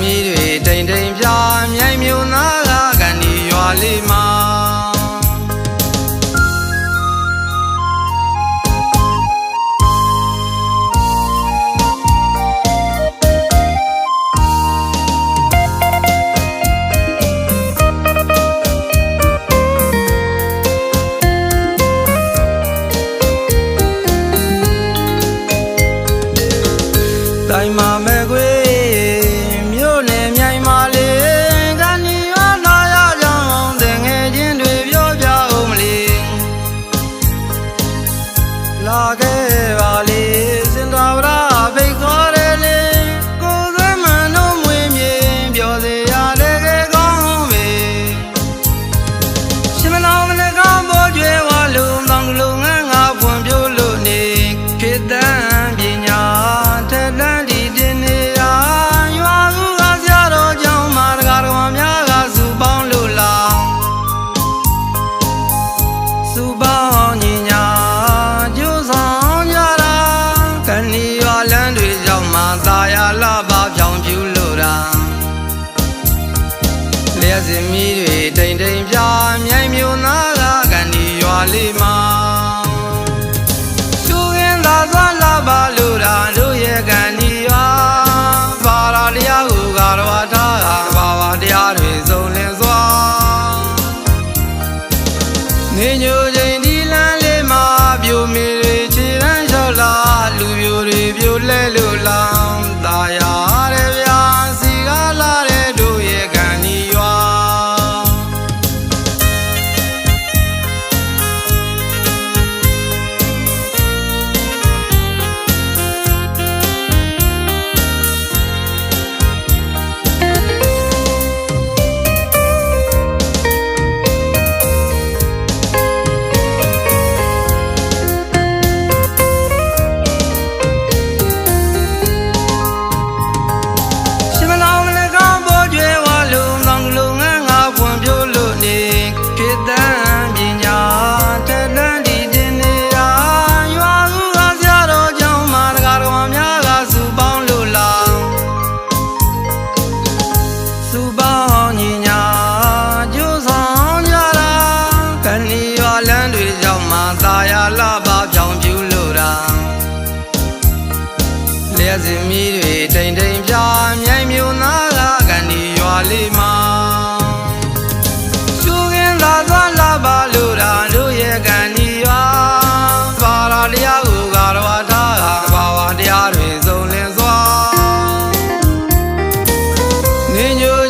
မီတွေတိမ်တိမ်ပြမြိုင်မြို့နာကကန်ဒီရွာလေးမှာတိုင်မာမဲ့ခွေမြို့နယ်မြိုင်မာလေးကနီရွာလာရကြောင်းတငယ်ချင်းတွေပြောပြအောင်မလေးလာခဲ့ပါလေစင်တော်ဗရာဖိတ်ခေါ်တယ်လေကိုယ်သွေးမန်တို့မွေးမြေပြောစေရတယ်ကဲကောင်းပဲရှင်မနောင်မနကောင်းပေါ်ကျွဲဝါလုံးတောင်လုံးငန်းငါဖွံ့ဖြိုးလို့နေခေတ္တပညာထက်တန်းစင်မီတွေတိမ်တိမ်ပြမြိုင်မြို့နာကကန်ဒီရွာလေးမှာရှူရင်သာသွားလာပါလို့တာတို့ရဲ့ကန်ဒီရွာပါရာတရားကိုကတော့ထားပါပါတရားတွေစုံလင်စွာနေညိုချိန်ဒီလမ်းလေးမှာပြိုမီတွေခြေတန်းလျှောက်လာလူပြိုတွေပြိုလဲလို့လောင်ตาရတဲ့ဗျာစီကားလာတဲ့တို့ရဲ့ကန်ဒီရွာစင်မီတွေတိမ်တိမ်ပြမြိုင်မြို့နာကကန်ဒီရွာလေးမှာရှူရင်သာသွားလာပါလို့တာတို့ရဲ့ကန်ဒီရွာပါရာတရားကိုကတော့ထားပါပါတရားတွေစုံလင်စွာနေညို